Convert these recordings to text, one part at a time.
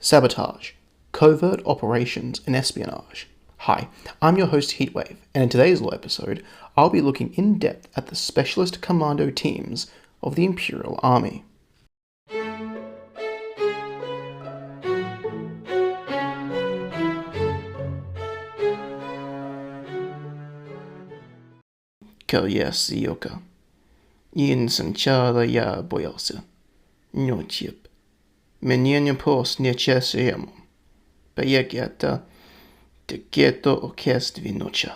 sabotage, covert operations, and espionage. Hi, I'm your host Heatwave, and in today's little episode, I'll be looking in depth at the specialist commando teams of the Imperial Army. Kalyasioka. Yin sanchara ya boyasa. Nyochip. Menyenye post niechesemo. Payekiata. Teketo okestvi nocha.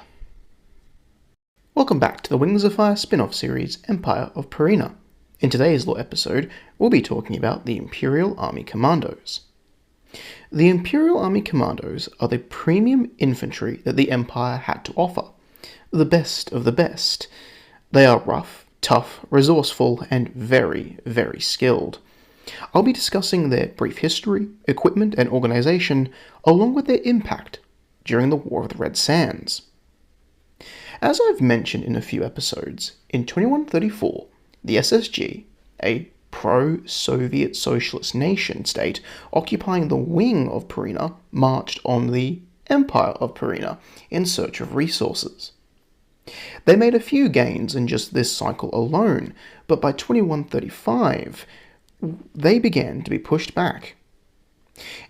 Welcome back to the Wings of Fire spin-off series, Empire of Pareena. In today's little episode, we'll be talking about the Imperial Army Commandos. The Imperial Army Commandos are the premium infantry that the Empire had to offer. The best of the best. They are rough, tough, resourceful, and very, very skilled. I'll be discussing their brief history, equipment, and organization, along with their impact during the War of the Red Sands. As I've mentioned in a few episodes, in 2134, the SSG, a pro-Soviet socialist nation-state occupying the wing of Pareena, marched on the Empire of Pareena in search of resources. They made a few gains in just this cycle alone, but by 2135, they began to be pushed back.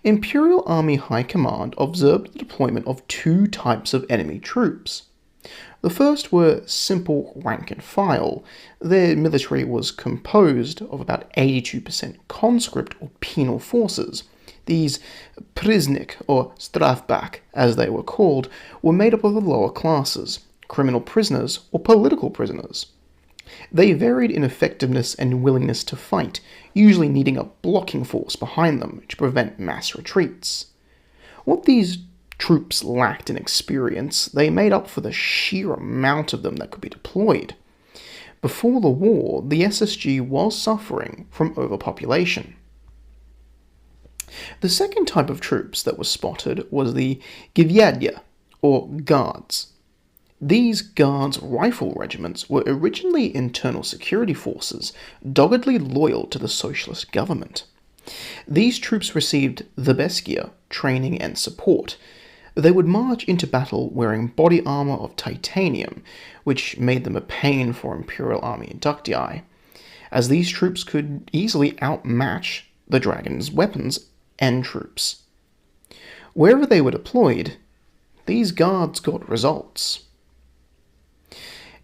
Imperial Army High Command observed the deployment of two types of enemy troops. The first were simple rank and file. Their military was composed of about 82% conscript or penal forces. These Priznik, or Strafbak as they were called, were made up of the lower classes, criminal prisoners or political prisoners. They varied in effectiveness and willingness to fight, usually needing a blocking force behind them to prevent mass retreats. What these troops lacked in experience, they made up for the sheer amount of them that could be deployed. Before the war, the SSG was suffering from overpopulation. The second type of troops that was spotted was the Gvyadya, or Guards. These Guards rifle regiments were originally internal security forces, doggedly loyal to the socialist government. These troops received the best gear, training, and support. They would march into battle wearing body armor of titanium, which made them a pain for Imperial Army inductee, as these troops could easily outmatch the Dragon's weapons and troops. Wherever they were deployed, these Guards got results.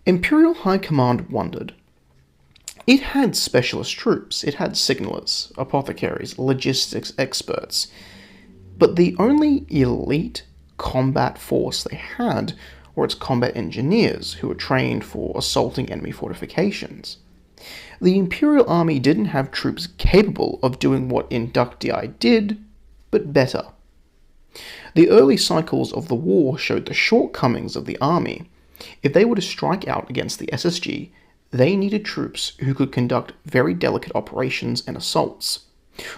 Imperial High Command wondered. It had specialist troops, it had signalers, apothecaries, logistics experts, but the only elite combat force they had were its combat engineers, who were trained for assaulting enemy fortifications. The Imperial Army didn't have troops capable of doing what inductee did, but better. The early cycles of the war showed the shortcomings of the army. If they were to strike out against the SSG, they needed troops who could conduct very delicate operations and assaults.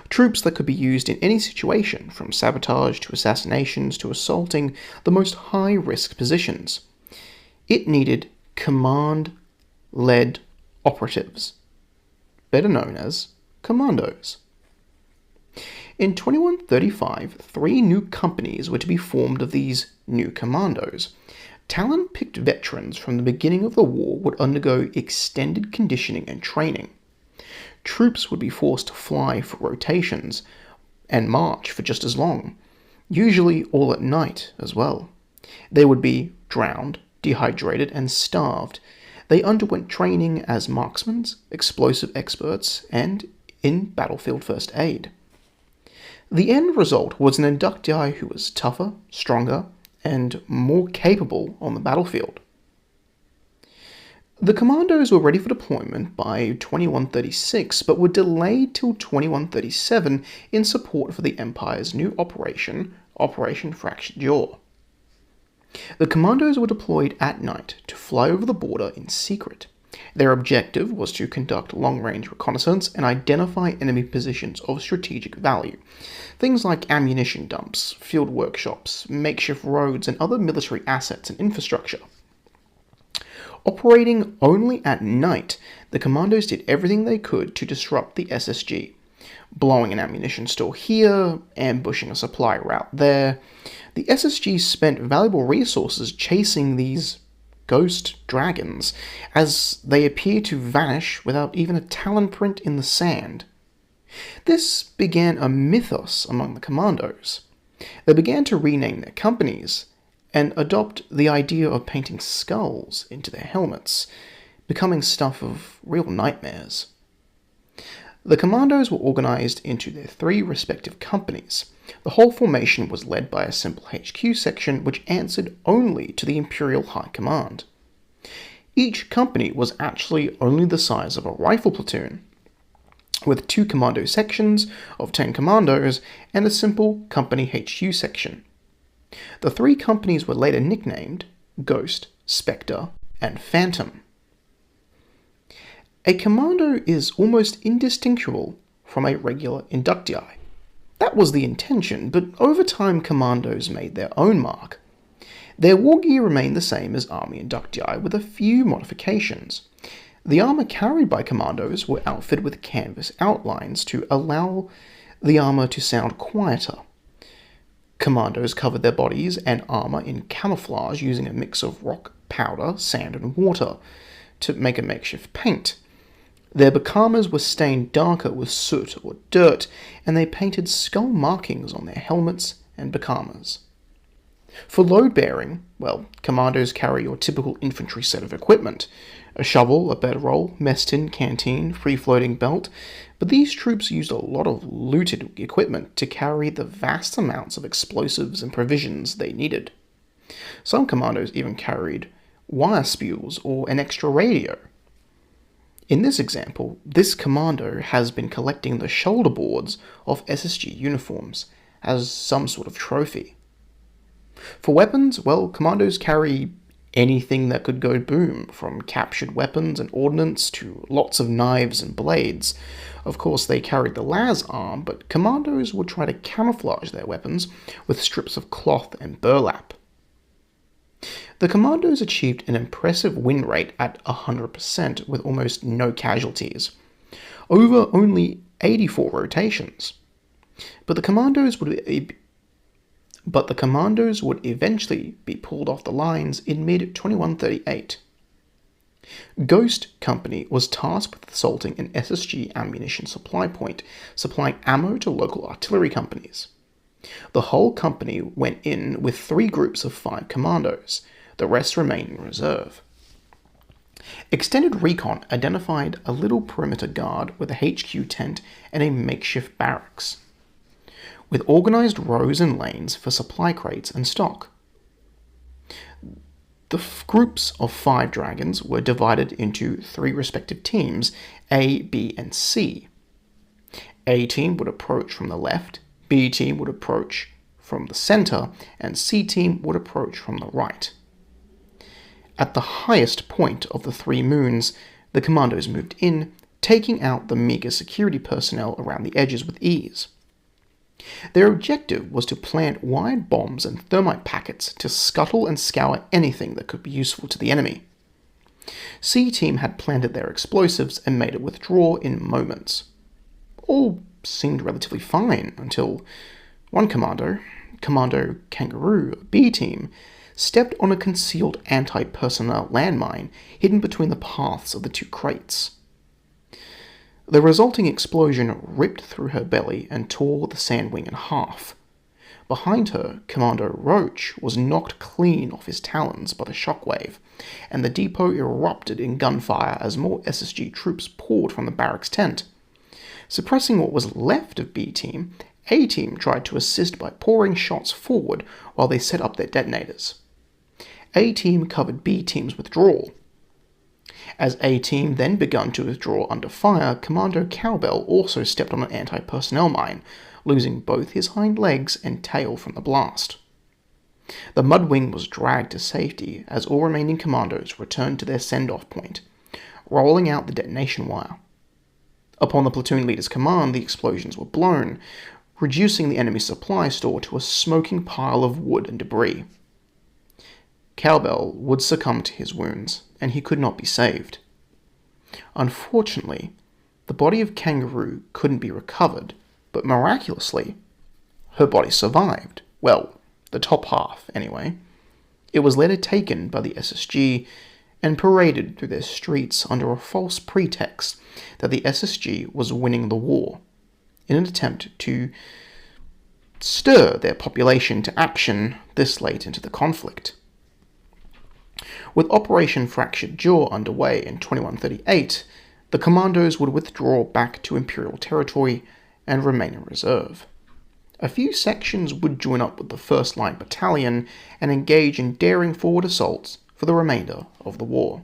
Troops that could be used in any situation, from sabotage to assassinations to assaulting the most high-risk positions. It needed command-led operatives, better known as Commandos. In 2135, 3 new companies were to be formed of these new Commandos. Talon-picked veterans from the beginning of the war would undergo extended conditioning and training. Troops would be forced to fly for rotations and march for just as long, usually all at night as well. They would be drowned, dehydrated, and starved. They underwent training as marksmen, explosive experts, and in battlefield first aid. The end result was an inductee who was tougher, stronger, and more capable on the battlefield. The Commandos were ready for deployment by 2136, but were delayed till 2137 in support for the Empire's new Operation Fractured Jaw. The Commandos were deployed at night to fly over the border in secret. Their objective was to conduct long-range reconnaissance and identify enemy positions of strategic value, things like ammunition dumps, field workshops, makeshift roads, and other military assets and infrastructure. Operating only at night, the Commandos did everything they could to disrupt the SSG. blowing an ammunition store here, ambushing a supply route there. The SSG spent valuable resources chasing these ghost dragons, as they appear to vanish without even a talon print in the sand. This began a mythos among the Commandos. They began to rename their companies and adopt the idea of painting skulls into their helmets, becoming stuff of real nightmares. The Commandos were organized into their 3 respective companies. The whole formation was led by a simple HQ section which answered only to the Imperial High Command. Each company was actually only the size of a rifle platoon, with 2 commando sections of 10 commandos and a simple company HQ section. The 3 companies were later nicknamed Ghost, Spectre, and Phantom. A commando is almost indistinguishable from a regular inductee. That was the intention, but over time commandos made their own mark. Their war gear remained the same as army inductee with a few modifications. The armor carried by commandos were outfitted with canvas outlines to allow the armor to sound quieter. Commandos covered their bodies and armor in camouflage using a mix of rock, powder, sand, and water to make a makeshift paint. Their bakamas were stained darker with soot or dirt, and they painted skull markings on their helmets and bakamas. For load bearing, well, commandos carry your typical infantry set of equipment: a shovel, a bedroll, mess tin, canteen, free-floating belt, but these troops used a lot of looted equipment to carry the vast amounts of explosives and provisions they needed. Some commandos even carried wire spools or an extra radio. In this example, this commando has been collecting the shoulder boards of SSG uniforms as some sort of trophy. For weapons, well, commandos carry anything that could go boom, from captured weapons and ordnance to lots of knives and blades. Of course, they carried the las arm, but commandos would try to camouflage their weapons with strips of cloth and burlap. The commandos achieved an impressive win rate at 100% with almost no casualties, over only 84 rotations. But the commandos would eventually be pulled off the lines in mid-2138. Ghost Company was tasked with assaulting an SSG ammunition supply point, supplying ammo to local artillery companies. The whole company went in with 3 groups of 5 commandos. The rest remained in reserve. Extended Recon identified a little perimeter guard with a HQ tent and a makeshift barracks, with organized rows and lanes for supply crates and stock. The groups of 5 dragons were divided into 3 respective teams, A, B, and C. A team would approach from the left, B team would approach from the center, and C team would approach from the right. At the highest point of the 3 moons, the commandos moved in, taking out the meager security personnel around the edges with ease. Their objective was to plant wide bombs and thermite packets to scuttle and scour anything that could be useful to the enemy. C team had planted their explosives and made it withdraw in moments. All seemed relatively fine until one Commando Kangaroo, B team, stepped on a concealed anti-personnel landmine hidden between the paths of the 2 crates. The resulting explosion ripped through her belly and tore the sandwing in half. Behind her, Commando Roach was knocked clean off his talons by the shockwave, and the depot erupted in gunfire as more SSG troops poured from the barracks tent. Suppressing what was left of B team, A team tried to assist by pouring shots forward while they set up their detonators. A team covered B team's withdrawal. As A team then begun to withdraw under fire, Commando Cowbell also stepped on an anti-personnel mine, losing both his hind legs and tail from the blast. The Mudwing was dragged to safety as all remaining commandos returned to their send-off point, rolling out the detonation wire. Upon the platoon leader's command, the explosions were blown, reducing the enemy supply store to a smoking pile of wood and debris. Cowbell would succumb to his wounds, and he could not be saved. Unfortunately, The body of Kangaroo couldn't be recovered, but miraculously, her body survived. Well, the top half, anyway. It was later taken by the SSG and paraded through their streets under a false pretext that the SSG was winning the war, in an attempt to stir their population to action this late into the conflict. With Operation Fractured Jaw underway in 2138, the Commandos would withdraw back to Imperial territory and remain in reserve. A few sections would join up with the 1st Line Battalion and engage in daring forward assaults for the remainder of the war.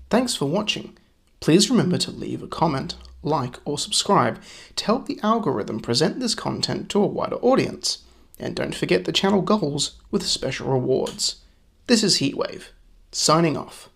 Thanks for watching. Please remember to leave a comment, like, or subscribe to help the algorithm present this content to a wider audience. And don't forget the channel goals with special rewards. This is Heatwave, signing off.